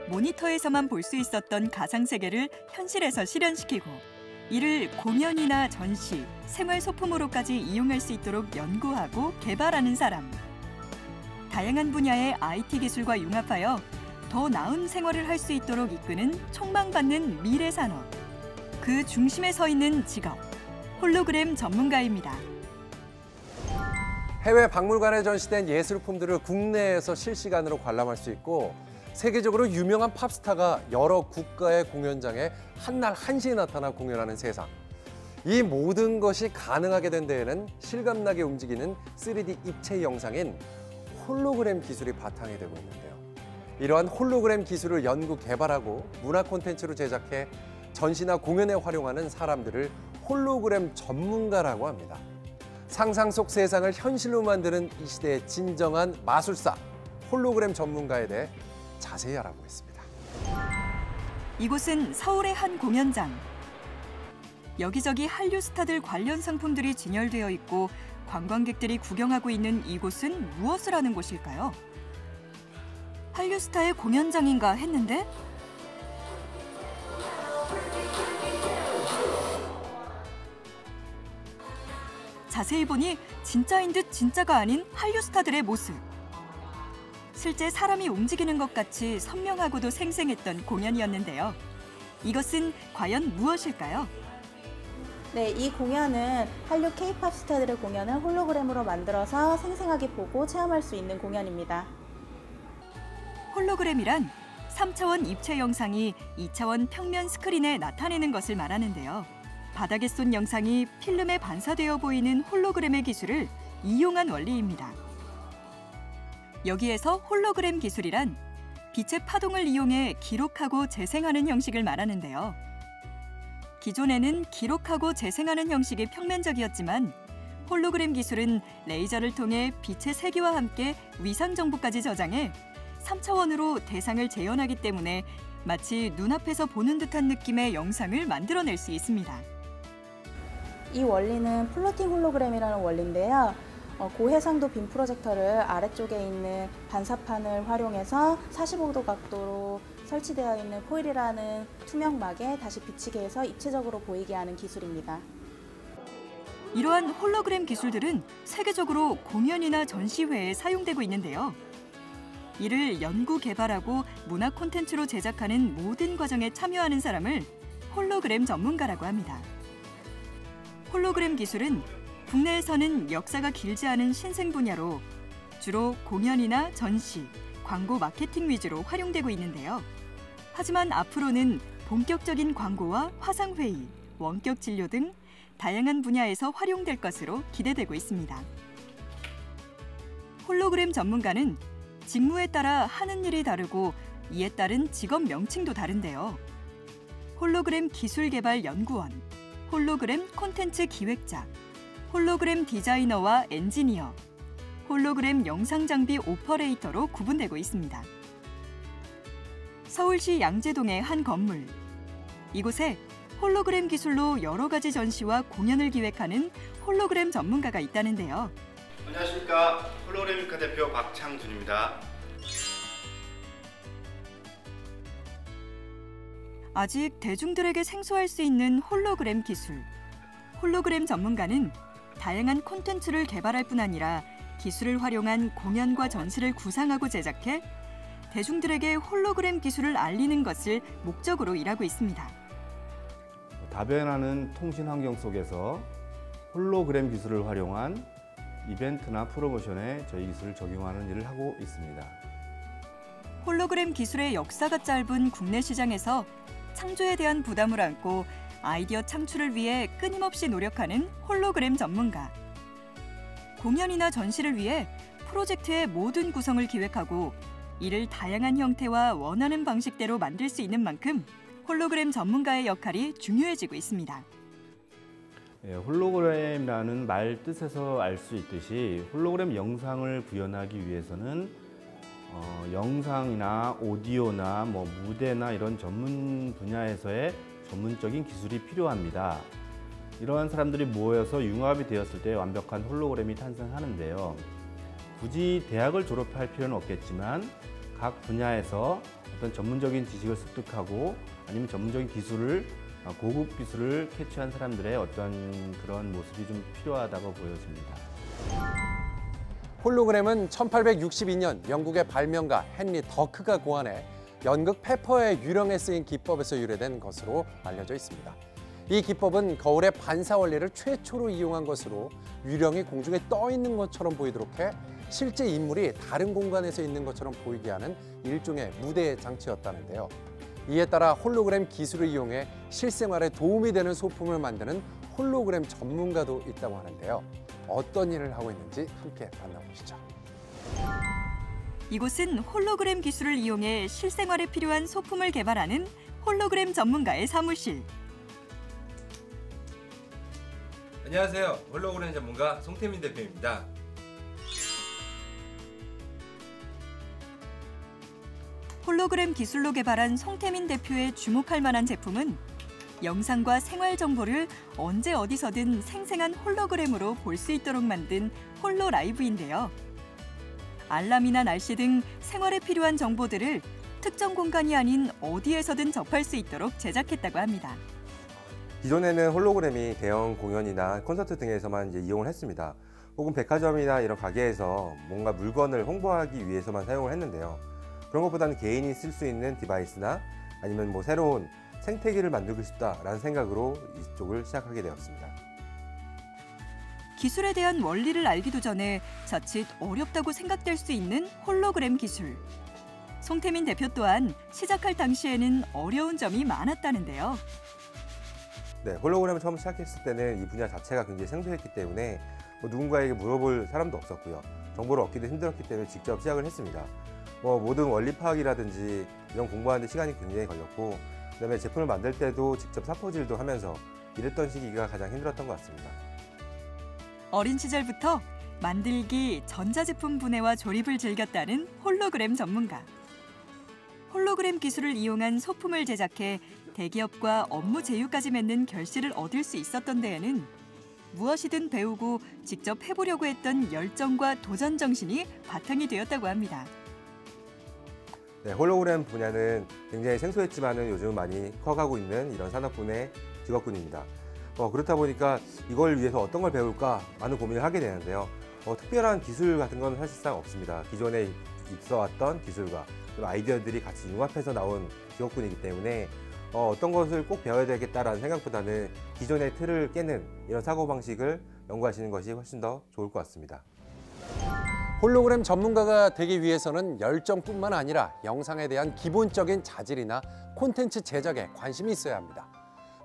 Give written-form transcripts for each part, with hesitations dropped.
모니터에서만 볼 수 있었던 가상세계를 현실에서 실현시키고 이를 공연이나 전시, 생활소품으로까지 이용할 수 있도록 연구하고 개발하는 사람. 다양한 분야의 IT 기술과 융합하여 더 나은 생활을 할 수 있도록 이끄는 촉망받는 미래 산업. 그 중심에 서 있는 직업, 홀로그램 전문가입니다. 해외 박물관에 전시된 예술품들을 국내에서 실시간으로 관람할 수 있고 세계적으로 유명한 팝스타가 여러 국가의 공연장에 한날 한시에 나타나 공연하는 세상. 이 모든 것이 가능하게 된 데에는 실감나게 움직이는 3D 입체 영상인 홀로그램 기술이 바탕이 되고 있는데요. 이러한 홀로그램 기술을 연구 개발하고 문화 콘텐츠로 제작해 전시나 공연에 활용하는 사람들을 홀로그램 전문가라고 합니다. 상상 속 세상을 현실로 만드는 이 시대의 진정한 마술사, 홀로그램 전문가에 대해 자세히 알아보겠습니다. 이곳은 서울의 한 공연장. 여기저기 한류 스타들 관련 상품들이 진열되어 있고 관광객들이 구경하고 있는 이곳은 무엇을 하는 곳일까요? 한류 스타의 공연장인가 했는데 자세히 보니 진짜인 듯 진짜가 아닌 한류 스타들의 모습. 실제 사람이 움직이는 것 같이 선명하고도 생생했던 공연이었는데요. 이것은 과연 무엇일까요? 네, 이 공연은 한류 K-팝 스타들의 공연을 홀로그램으로 만들어서 생생하게 보고 체험할 수 있는 공연입니다. 홀로그램이란 3차원 입체 영상이 2차원 평면 스크린에 나타내는 것을 말하는데요. 바닥에 쏜 영상이 필름에 반사되어 보이는 홀로그램의 기술을 이용한 원리입니다. 여기에서 홀로그램 기술이란 빛의 파동을 이용해 기록하고 재생하는 형식을 말하는데요. 기존에는 기록하고 재생하는 형식이 평면적이었지만 홀로그램 기술은 레이저를 통해 빛의 세기와 함께 위상 정보까지 저장해 3차원으로 대상을 재현하기 때문에 마치 눈앞에서 보는 듯한 느낌의 영상을 만들어낼 수 있습니다. 이 원리는 플로팅 홀로그램이라는 원리인데요. 고해상도 빔 프로젝터를 아래쪽에 있는 반사판을 활용해서 45도 각도로 설치되어 있는 포일이라는 투명막에 다시 비치게 해서 입체적으로 보이게 하는 기술입니다. 이러한 홀로그램 기술들은 세계적으로 공연이나 전시회에 사용되고 있는데요. 이를 연구 개발하고 문화 콘텐츠로 제작하는 모든 과정에 참여하는 사람을 홀로그램 전문가라고 합니다. 홀로그램 기술은 국내에서는 역사가 길지 않은 신생 분야로 주로 공연이나 전시, 광고 마케팅 위주로 활용되고 있는데요. 하지만 앞으로는 본격적인 광고와 화상회의, 원격 진료 등 다양한 분야에서 활용될 것으로 기대되고 있습니다. 홀로그램 전문가는 직무에 따라 하는 일이 다르고 이에 따른 직업 명칭도 다른데요. 홀로그램 기술개발 연구원, 홀로그램 콘텐츠 기획자, 홀로그램 디자이너와 엔지니어, 홀로그램 영상 장비 오퍼레이터로 구분되고 있습니다. 서울시 양재동의 한 건물. 이곳에 홀로그램 기술로 여러 가지 전시와 공연을 기획하는 홀로그램 전문가가 있다는데요. 안녕하십니까. 홀로그래미카 대표 박창준입니다. 아직 대중들에게 생소할 수 있는 홀로그램 기술. 홀로그램 전문가는 다양한 콘텐츠를 개발할 뿐 아니라 기술을 활용한 공연과 전시를 구상하고 제작해 대중들에게 홀로그램 기술을 알리는 것을 목적으로 일하고 있습니다. 다변화하는 통신 환경 속에서 홀로그램 기술을 활용한 이벤트나 프로모션에 저희 기술을 적용하는 일을 하고 있습니다. 홀로그램 기술의 역사가 짧은 국내 시장에서 창조에 대한 부담을 안고 아이디어 창출을 위해 끊임없이 노력하는 홀로그램 전문가. 공연이나 전시를 위해 프로젝트의 모든 구성을 기획하고 이를 다양한 형태와 원하는 방식대로 만들 수 있는 만큼 홀로그램 전문가의 역할이 중요해지고 있습니다. 홀로그램이라는 말 뜻에서 알 수 있듯이 홀로그램 영상을 구현하기 위해서는 영상이나 오디오나 무대나 이런 전문 분야에서의 전문적인 기술이 필요합니다. 이러한 사람들이 모여서 융합이 되었을 때 완벽한 홀로그램이 탄생하는데요. 굳이 대학을 졸업할 필요는 없겠지만 각 분야에서 어떤 전문적인 지식을 습득하고 아니면 전문적인 기술을 고급 기술을 캐치한 사람들의 어떤 그런 모습이 좀 필요하다고 보여집니다. 홀로그램은 1862년 영국의 발명가 헨리 더크가 고안해 연극 페퍼의 유령에 쓰인 기법에서 유래된 것으로 알려져 있습니다. 이 기법은 거울의 반사 원리를 최초로 이용한 것으로 유령이 공중에 떠 있는 것처럼 보이도록 해 실제 인물이 다른 공간에서 있는 것처럼 보이게 하는 일종의 무대 장치였다는데요. 이에 따라 홀로그램 기술을 이용해 실생활에 도움이 되는 소품을 만드는 홀로그램 전문가도 있다고 하는데요. 어떤 일을 하고 있는지 함께 만나보시죠. 이곳은 홀로그램 기술을 이용해 실생활에 필요한 소품을 개발하는 홀로그램 전문가의 사무실. 안녕하세요. 홀로그램 전문가 송태민 대표입니다. 홀로그램 기술로 개발한 송태민 대표의 주목할 만한 제품은 영상과 생활 정보를 언제 어디서든 생생한 홀로그램으로 볼 수 있도록 만든 홀로라이브인데요. 알람이나 날씨 등 생활에 필요한 정보들을 특정 공간이 아닌 어디에서든 접할 수 있도록 제작했다고 합니다. 기존에는 홀로그램이 대형 공연이나 콘서트 등에서만 이용을 했습니다. 혹은 백화점이나 이런 가게에서 뭔가 물건을 홍보하기 위해서만 사용을 했는데요. 그런 것보다는 개인이 쓸 수 있는 디바이스나 아니면 새로운 생태계를 만들고 싶다라는 생각으로 이쪽을 시작하게 되었습니다. 기술에 대한 원리를 알기도 전에 자칫 어렵다고 생각될 수 있는 홀로그램 기술. 송태민 대표 또한 시작할 당시에는 어려운 점이 많았다는데요. 네, 홀로그램을 처음 시작했을 때는 이 분야 자체가 굉장히 생소했기 때문에 누군가에게 물어볼 사람도 없었고요. 정보를 얻기도 힘들었기 때문에 직접 시작을 했습니다. 모든 원리 파악이라든지 이런 공부하는 데 시간이 굉장히 걸렸고, 그다음에 제품을 만들 때도 직접 사포질도 하면서 이랬던 시기가 가장 힘들었던 것 같습니다. 어린 시절부터 만들기, 전자제품 분해와 조립을 즐겼다는 홀로그램 전문가. 홀로그램 기술을 이용한 소품을 제작해 대기업과 업무 제휴까지 맺는 결실을 얻을 수 있었던 데에는 무엇이든 배우고 직접 해보려고 했던 열정과 도전 정신이 바탕이 되었다고 합니다. 네, 홀로그램 분야는 굉장히 생소했지만은 요즘 많이 커가고 있는 이런 산업군의 직업군입니다. 그렇다 보니까 이걸 위해서 어떤 걸 배울까 많은 고민을 하게 되는데요. 특별한 기술 같은 건 사실상 없습니다. 기존에 있어왔던 기술과 아이디어들이 같이 융합해서 나온 직업군이기 때문에 어떤 것을 꼭 배워야 되겠다라는 생각보다는 기존의 틀을 깨는 이런 사고방식을 연구하시는 것이 훨씬 더 좋을 것 같습니다. 홀로그램 전문가가 되기 위해서는 열정뿐만 아니라 영상에 대한 기본적인 자질이나 콘텐츠 제작에 관심이 있어야 합니다.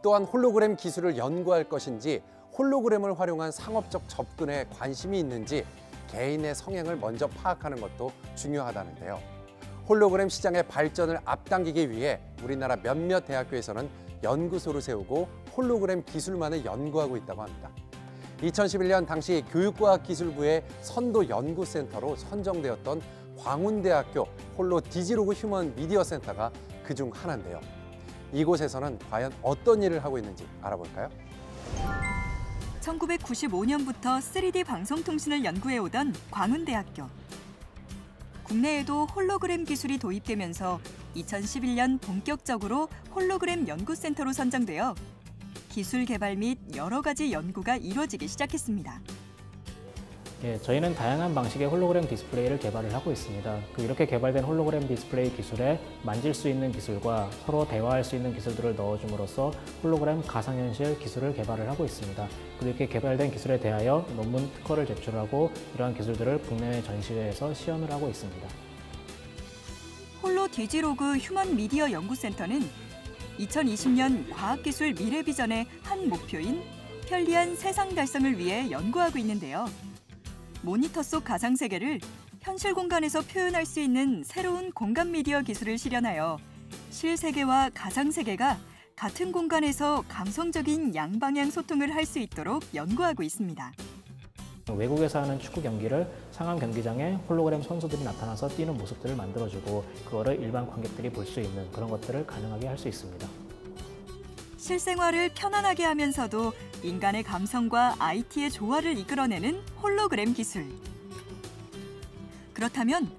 또한 홀로그램 기술을 연구할 것인지 홀로그램을 활용한 상업적 접근에 관심이 있는지 개인의 성향을 먼저 파악하는 것도 중요하다는데요. 홀로그램 시장의 발전을 앞당기기 위해 우리나라 몇몇 대학교에서는 연구소를 세우고 홀로그램 기술만을 연구하고 있다고 합니다. 2011년 당시 교육과학기술부의 선도 연구센터로 선정되었던 광운대학교 홀로 디지로그 휴먼 미디어 센터가 그중 하나인데요. 이곳에서는 과연 어떤 일을 하고 있는지 알아볼까요? 1995년부터 3D 방송통신을 연구해오던 광운대학교. 국내에도 홀로그램 기술이 도입되면서 2011년 본격적으로 홀로그램 연구센터로 선정되어 기술 개발 및 여러 가지 연구가 이루어지기 시작했습니다. 저희는 다양한 방식의 홀로그램 디스플레이를 개발을 하고 있습니다. 이렇게 개발된 홀로그램 디스플레이 기술에 만질 수 있는 기술과 서로 대화할 수 있는 기술들을 넣어줌으로써 홀로그램 가상현실 기술을 개발을 하고 있습니다. 이렇게 개발된 기술에 대하여 논문 특허를 제출하고 이러한 기술들을 국내외 전시회에서 시연을 하고 있습니다. 홀로 디지로그 휴먼 미디어 연구센터는 2020년 과학기술 미래비전의 한 목표인 편리한 세상 달성을 위해 연구하고 있는데요. 모니터 속 가상세계를 현실 공간에서 표현할 수 있는 새로운 공간 미디어 기술을 실현하여 실세계와 가상세계가 같은 공간에서 감성적인 양방향 소통을 할 수 있도록 연구하고 있습니다. 외국에서 하는 축구 경기를 상암 경기장에 홀로그램 선수들이 나타나서 뛰는 모습들을 만들어주고 그거를 일반 관객들이 볼 수 있는 그런 것들을 가능하게 할 수 있습니다. 실생활을 편안하게 하면서도 인간의 감성과 IT의 조화를 이끌어내는 홀로그램 기술. 그렇다면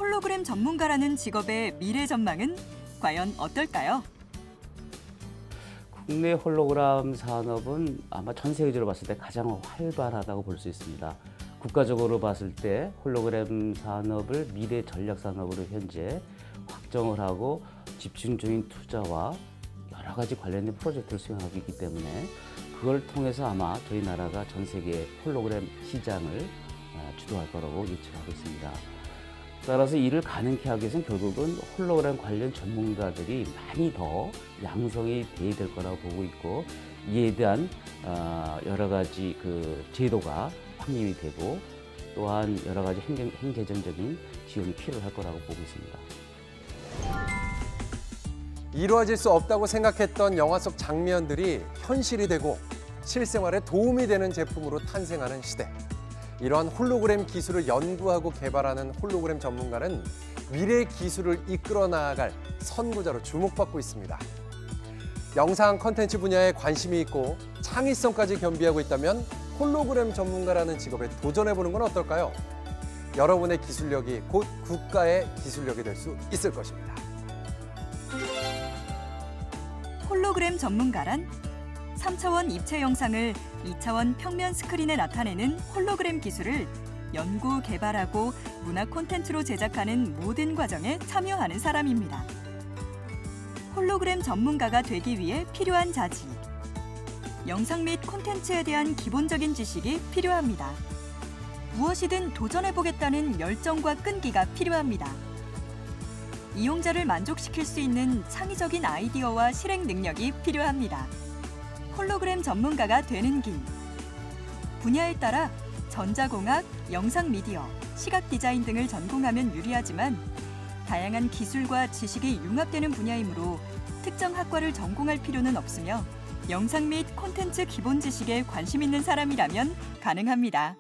홀로그램 전문가라는 직업의 미래 전망은 과연 어떨까요? 국내 홀로그램 산업은 아마 전 세계적으로 봤을 때 가장 활발하다고 볼 수 있습니다. 국가적으로 봤을 때 홀로그램 산업을 미래 전략 산업으로 현재 확정을 하고 집중 중인 투자와 여러 가지 관련된 프로젝트를 수행하고 있기 때문에 그걸 통해서 아마 저희 나라가 전 세계 홀로그램 시장을 주도할 거라고 예측하고 있습니다. 따라서 이를 가능케 하기 위해서는 결국은 홀로그램 관련 전문가들이 많이 더 양성이 돼야 될 거라고 보고 있고, 이에 대한 여러 가지 그 제도가 확립이 되고 또한 여러 가지 행재정적인 지원이 필요할 거라고 보고 있습니다. 이루어질 수 없다고 생각했던 영화 속 장면들이 현실이 되고 실생활에 도움이 되는 제품으로 탄생하는 시대. 이러한 홀로그램 기술을 연구하고 개발하는 홀로그램 전문가는 미래의 기술을 이끌어 나아갈 선구자로 주목받고 있습니다. 영상 콘텐츠 분야에 관심이 있고 창의성까지 겸비하고 있다면 홀로그램 전문가라는 직업에 도전해보는 건 어떨까요? 여러분의 기술력이 곧 국가의 기술력이 될 수 있을 것입니다. 홀로그램 전문가란 3차원 입체 영상을 2차원 평면 스크린에 나타내는 홀로그램 기술을 연구, 개발하고 문화 콘텐츠로 제작하는 모든 과정에 참여하는 사람입니다. 홀로그램 전문가가 되기 위해 필요한 자질. 영상 및 콘텐츠에 대한 기본적인 지식이 필요합니다. 무엇이든 도전해보겠다는 열정과 끈기가 필요합니다. 이용자를 만족시킬 수 있는 창의적인 아이디어와 실행 능력이 필요합니다. 홀로그램 전문가가 되는 길. 분야에 따라 전자공학, 영상 미디어, 시각 디자인 등을 전공하면 유리하지만 다양한 기술과 지식이 융합되는 분야이므로 특정 학과를 전공할 필요는 없으며 영상 및 콘텐츠 기본 지식에 관심 있는 사람이라면 가능합니다.